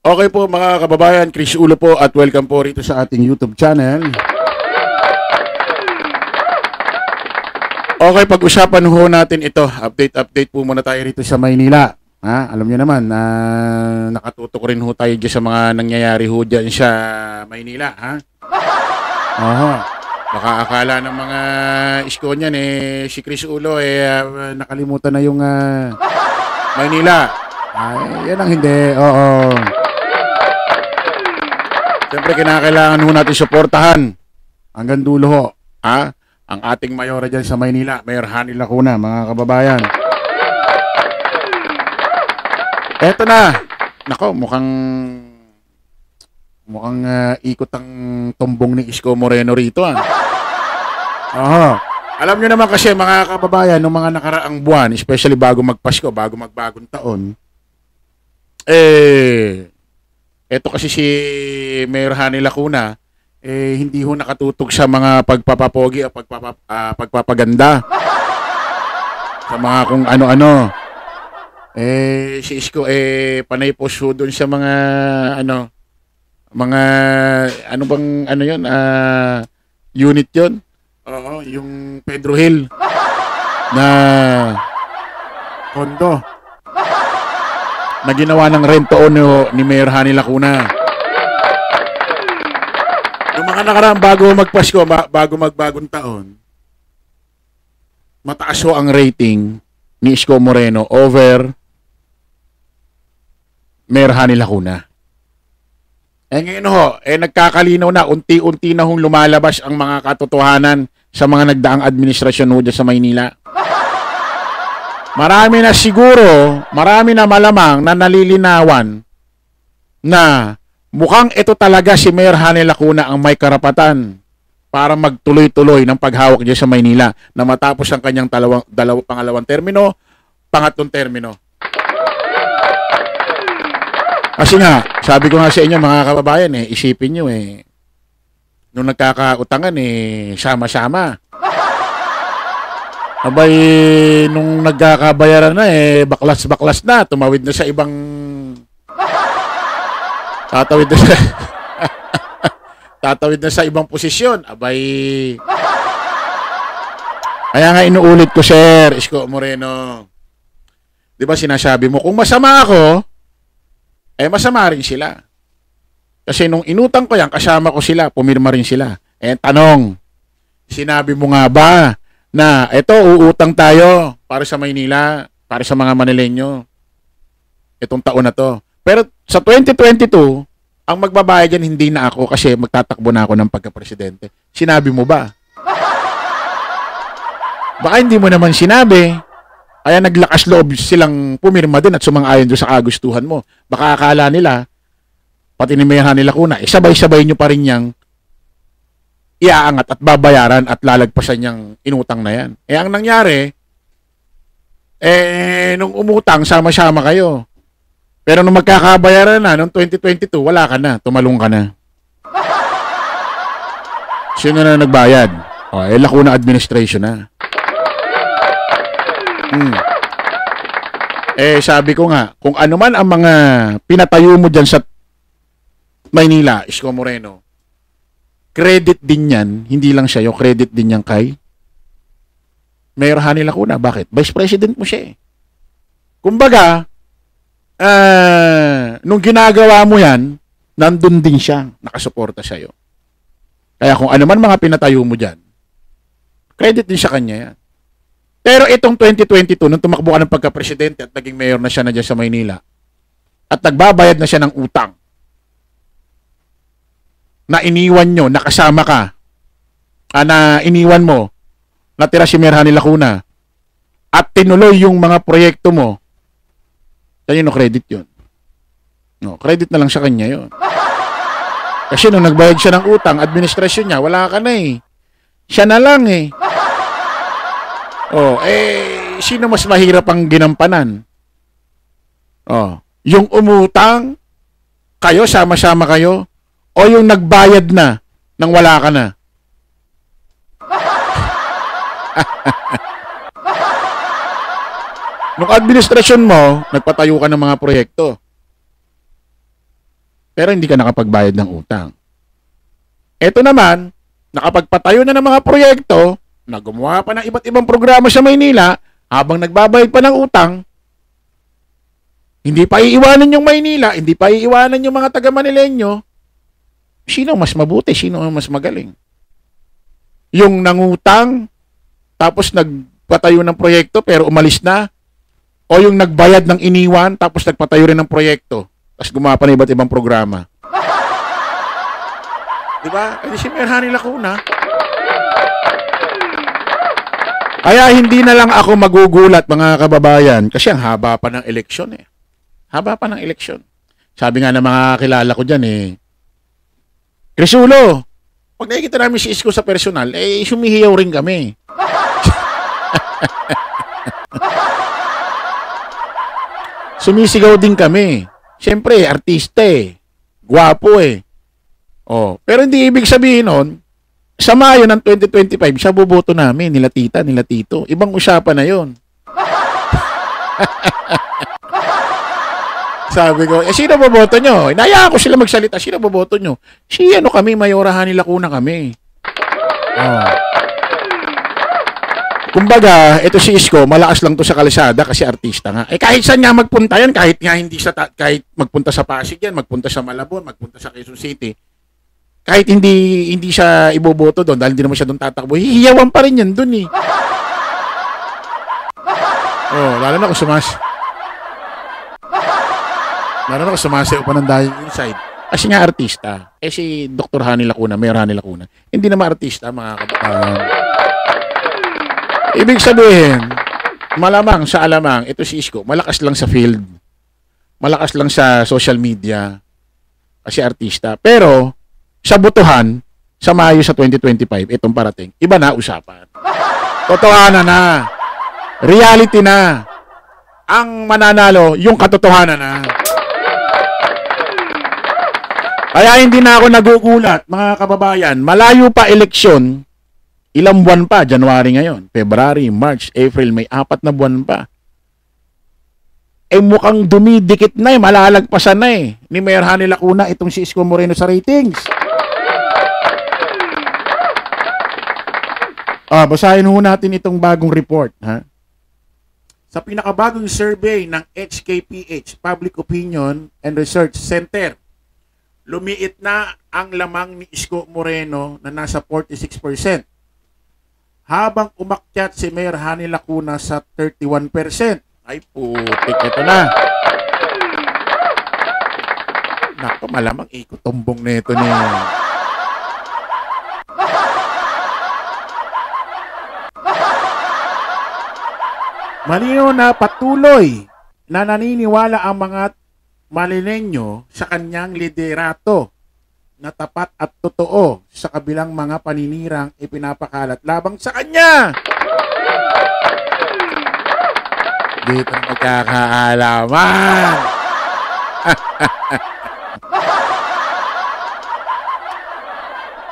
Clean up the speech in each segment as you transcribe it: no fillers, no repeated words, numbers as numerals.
Okay po mga kababayan, Chris Ulo po at welcome po rito sa ating YouTube channel. Okay, pag-usapan ho natin ito. Update po muna tayo rito sa Maynila. Alam niyo naman, nakatutok rin ho tayo dyan sa mga nangyayari ho dyan sa Maynila. Oho. Baka akala ng mga isko niyan si Chris Ulo nakalimutan na yung Maynila. Yan ang hindi. Oo. Siyempre, kinakailangan ho natin suportahan hanggang dulo ho. Ang ating mayora dyan sa Maynila, Mayor Hani Lacuna, mga kababayan. Eto na. Nako, mukhang ikot ang tumbong ni Isko Moreno rito. Oho. Alam nyo naman kasi, mga kababayan, noong mga nakaraang buwan, especially bago magpasko, bago magbagong taon, eto kasi si Mayor Hani Lacuna, hindi ho nakatutog sa mga pagpapapogi o pagpapaganda. Sa mga kung ano-ano. Si Isko, panay po siya doon sa mga, unit yon. Oo, yung Pedro Hill na kondo na ginawa ng rento ni Mayor Hani Lacuna. Yung mga nakaraan bago magpasko, bago magbagong taon, mataas ho ang rating ni Isko Moreno over Mayor Hani Lacuna. Ngayon ho, nagkakalinaw na, unti-unti na hong lumalabas ang mga katotohanan sa mga nagdaang administrasyon ho dyan sa Maynila. Marami na malamang na nalilinawan na mukhang ito talaga si Mayor Hani Lacuna ang may karapatan para magtuloy-tuloy ng paghawak dyan sa Maynila na matapos ang kanyang pangalawang termino, pangatlong termino. Kasi nga, sabi ko nga sa inyo mga kababayan, isipin nyo nung nagkakautangan sama-sama. Abay, nung nagkakabayaran na baklas-baklas na, tumawid na sa ibang tatawid na sa ibang posisyon. Abay, kaya nga inuulit ko, Sir Isko Moreno. 'Di ba sinasabi mo, kung masama ako, masama rin sila. Kasi nung inutang ko yan, kasama ko sila, pumirma rin sila. Tanong, sinabi mo nga ba na eto, uutang tayo para sa Maynila, para sa mga Manileño itong taon na to. Pero sa 2022, ang magbabayad yan hindi na ako kasi magtatakbo na ako ng pagka-presidente. Sinabi mo ba? Baka hindi mo naman sinabi. Kaya naglakas loob silang pumirma din at sumang-ayon doon sa kagustuhan mo. Baka akala nila, pati ni Mayor Hani Lacuna, sabay-sabay nyo pa rin niyang iaangat at babayaran at lalagpasan niyang inutang na yan. Ang nangyari, nung umutang, sama-sama kayo. Pero nung magkakabayaran na, nung 2022, wala ka na, tumalong ka na. Sino na nagbayad? Lacuna administration na. Sabi ko nga, kung ano man ang mga pinatayo mo dyan sa Maynila, Isko Moreno, credit din yan, hindi lang siya, yung credit din yan kay Mayor Hani Lacuna. Bakit? Vice President mo siya Kumbaga, nung ginagawa mo yan, nandun din siya, nakasuporta sa'yo. Kaya kung ano man mga pinatayo mo dyan, credit din sa kanya yan. Pero itong 2022, nung tumakbo ka ng pagka-presidente at naging mayor na siya na dyan sa Maynila, at nagbabayad na siya ng utang, na iniwan nyo, nakasama ka, na iniwan mo, natira si Mayor Hani Lacuna, at tinuloy yung mga proyekto mo, kanino credit yun? No, credit na lang sa kanya yun. Kasi nung nagbayad siya ng utang, administrasyon niya, wala ka na Siya na lang sino mas mahirap ang ginampanan? Yung umutang, kayo, sama-sama kayo, o yung nagbayad na nang wala ka na? Nung administrasyon mo, nagpatayo ka ng mga proyekto. pero hindi ka nakapagbayad ng utang. Ito naman, nakapagpatayo na ng mga proyekto, na gumawa pa ng iba't ibang programa sa Maynila, habang nagbabayad pa ng utang, hindi pa iiwanan yung Maynila, hindi pa iiwanan yung mga taga-Manileño. Sino mas mabuti? Sino mas magaling? Yung nangutang, tapos nagpatayo ng proyekto pero umalis na, o yung nagbayad ng iniwan tapos nagpatayo rin ng proyekto tapos gumawa pa ng iba't ibang programa. Diba? Kasi si Mayor Hani Lacuna. Kaya hindi na lang ako magugulat, mga kababayan, kasi ang haba pa ng eleksyon eh. Haba pa ng eleksyon. Sabi nga ng mga kilala ko dyan eh, Crisulo, pag nakikita namin si Isko sa personal, eh sumihiyaw rin kami. Sumisigaw din kami. Siyempre, artista eh. Gwapo eh. Oh, pero hindi ibig sabihin nun, sa Mayo ng 2025, siya boboto namin, nila tita, nila tito. Ibang usapan na yon. Sabi ko, sino boboto nyo? Inayaan ko sila magsalita, sino boboto nyo? Si ano kami, Mayora Hani Lacuna kami. Oh. Kumbaga, ito si Isko, malakas lang to sa kalsada kasi artista nga. Eh kahit saan nga magpunta yan, kahit nga hindi sa kahit magpunta sa Pasig yan, magpunta sa Malabon, magpunta sa Quezon City, kahit hindi siya iboboto doon dahil hindi naman siya doon tatakbo, hihiyawan pa rin yan doon eh. Oh, lalo na kung sumasayaw pa ng dahil inside. Kasi nga artista. Eh si Dr. Hani Lacuna, Mayor Hani Lacuna, hindi naman artista, mga kabataan. Ibig sabihin, malamang sa alamang, ito si Isko, malakas lang sa field. Malakas lang sa social media. Kasi artista. Pero, sa botohan, sa Mayo sa 2025, itong parating, iba na usapan. Totohanan na. Reality na. Ang mananalo, yung katotohanan na. Kaya hindi na ako nagugulat, mga kababayan. Malayo pa eleksyon. Ilang buwan pa, January ngayon, February, March, April, may 4 na buwan pa. Eh mukhang dumidikit na eh, malalagpasan na eh, ni Mayor Hani Lacuna itong si Isko Moreno sa ratings. Basahin ho natin itong bagong report. Ha? Sa pinakabagong survey ng HKPH, Public Opinion and Research Center, lumiit na ang lamang ni Isko Moreno na nasa 46%. Habang umakyat si Mayor Hani Lacuna sa 31%. Ay putik, ito na. Nako, malamang ikutumbong na ito ni... Malinaw na patuloy na naniniwala ang mga Manileño sa kanyang liderato na tapat at totoo sa kabilang mga paninirang ipinapakalat labang sa kanya. Dito magkakaalaman.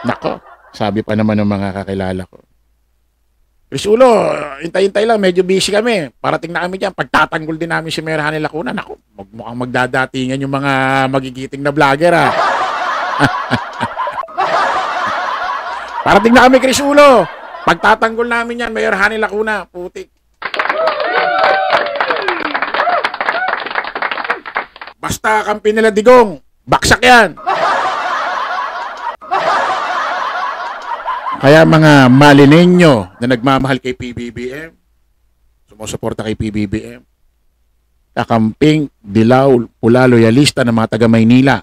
Nako, sabi pa naman ng mga kakilala ko, Crisulo, hintay-hintay lang, medyo busy kami. Parating na kami dyan, pagtatanggol din namin si Mayor Hani Lacuna. Nako, mukhang magdadatingan yung mga magigiting na vlogger ha. Parating na kami, Crisulo. Pagtatanggol namin yan, Mayor Hani Lacuna. Putik. Basta kampi nila Digong, baksak yan. Kaya mga Manileño na nagmamahal kay PBBM, sumusuporta kay PBBM, kakamping, dilaw, pula, loyalista ng mga taga Maynila,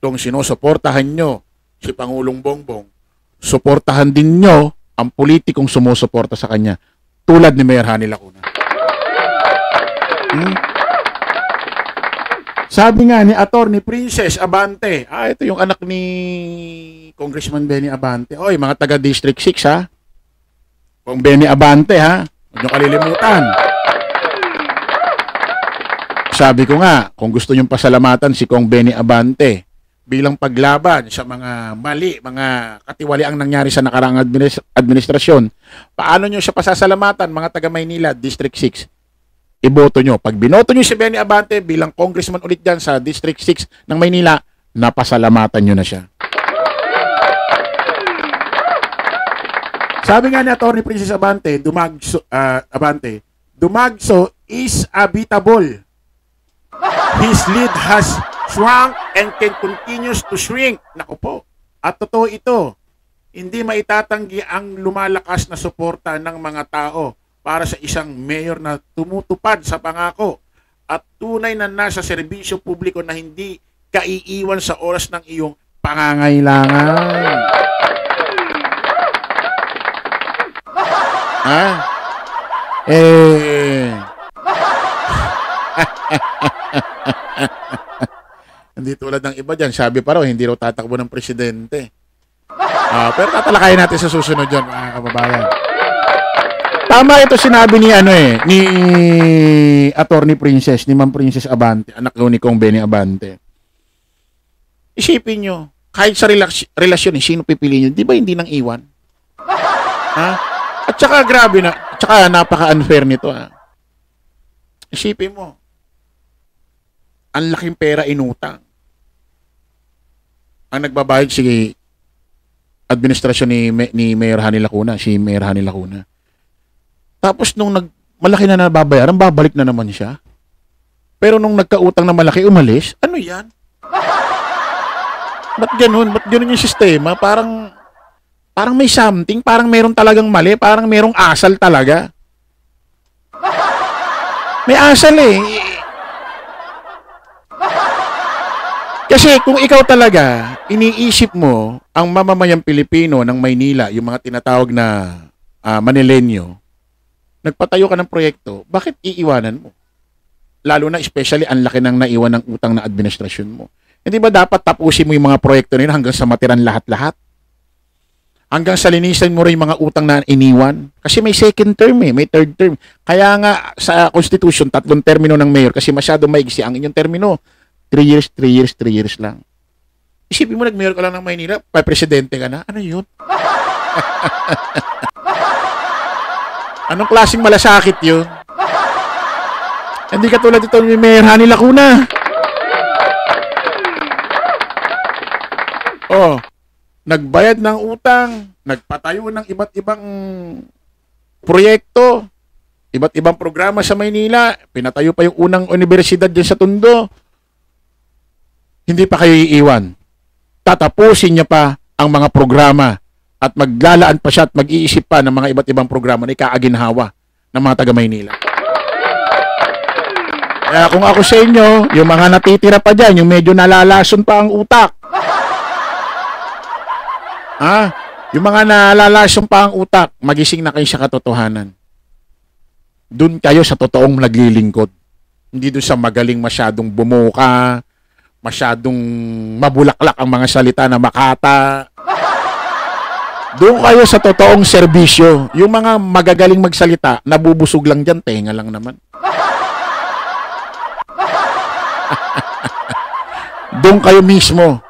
kung sinusuportahan nyo si Pangulong Bongbong, suportahan din nyo ang politikong sumusuporta sa kanya, tulad ni Mayor Hani Lacuna. Sabi nga ni Attorney Princess Abante, ito yung anak ni Congressman Benny Abante. Oy, mga taga District 6 ha. Kung Benny Abante ha, huwag nyo kalilimutan. Sabi ko nga, kung gusto nyong pasalamatan si Kong Benny Abante bilang paglaban sa mga mali, mga katiwaliang nangyari sa nakaraang administrasyon, paano nyo siya pasasalamatan, mga taga Maynila, District 6? iboto nyo. Pag binoto nyo si Benny Abante bilang congressman ulit dyan sa District 6 ng Maynila, napasalamatan nyo na siya. Sabi nga ni Atty. Princess Abante, Dumagso is habitable. His lead has shrunk and can continues to shrink. Naku po. At totoo ito, hindi maitatanggi ang lumalakas na suporta ng mga tao para sa isang mayor na tumutupad sa pangako at tunay na nasa serbisyo publiko na hindi kaiiwan sa oras ng iyong pangangailangan. Ha? Hindi tulad ng iba dyan. Sabi pa raw, hindi raw tatakbo ng presidente. Pero tatalakayin natin sa susunod dyan, mga kababayan. Tama ito sinabi ni ni Atty. Princess, ni Ma'am Princess Abante, anak ni Kong Benny Abante. Isipin nyo, kahit sa relasyon, sino pipili nyo? Di ba hindi nang iwan? Ha? At saka grabe na, at saka napaka-unfair nito. Isipin mo, ang laking pera inutang. Ang nagbabayad si administrasyon ni Mayor Hani Lacuna, si Mayor Hani Lacuna. Tapos nung malaki na nababayaran, babalik na naman siya. Pero nung nagkautang na malaki, umalis. Ano yan? Ba't ganun? Ba't ganun yung sistema? Parang may something, parang meron talagang mali, parang merong asal talaga. May asal eh. Kasi kung ikaw talaga, iniisip mo ang mamamayang Pilipino ng Maynila, yung mga tinatawag na Manilenyo, nagpatayo ka ng proyekto, bakit iiwanan mo? Lalo na especially ang laki ng naiwan ng utang na administrasyon mo. Hindi ba dapat tapusin mo yung mga proyekto nila hanggang sa matiran lahat-lahat? Hanggang sa linisan mo rin yung mga utang na iniwan. Kasi may second term may third term. Kaya nga sa Constitution, 3 termino ng mayor kasi masyado maigsi ang inyong termino. 3 years, 3 years, 3 years lang. Isipin mo, nag-mayor ka lang ng Maynila, pa-presidente ka na. Ano yun? Anong klaseng malasakit yun? Hindi ka tulad ito ni Mayor Hani Lacuna. Nagbayad ng utang, nagpatayo ng iba't ibang proyekto, iba't ibang programa sa Maynila, pinatayo pa yung unang universidad dyan sa Tondo. Hindi pa kayo iiwan. Tatapusin niya pa ang mga programa at maglalaan pa siya at mag-iisip pa ng mga iba't ibang programa na ikaaginhawa ng mga taga Maynila. Kaya kung ako sa inyo, yung mga natitira pa dyan, yung medyo nalalason pa ang utak, yung mga nalalasong pa ang utak, magising na kayo sa katotohanan. Doon kayo sa totoong naglilingkod. Hindi doon sa magaling masyadong bumuka, masyadong mabulaklak ang mga salita na makata. Doon kayo sa totoong serbisyo. Yung mga magagaling magsalita, nabubusog lang dyan, tenga lang naman. Doon kayo mismo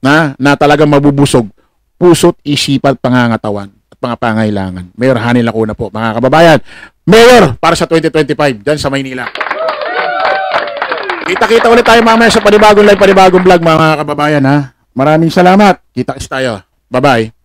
na talagang mabubusog. Puso't isipan, pangangatawan at mga pangailangan. Mayor Hani Lacuna po, mga kababayan. Mayor para sa 2025 dyan sa Maynila. Kita-kita ulit tayo mamaya sa panibagong live, panibagong vlog, mga kababayan. Maraming salamat. Kita-kits tayo. Bye-bye.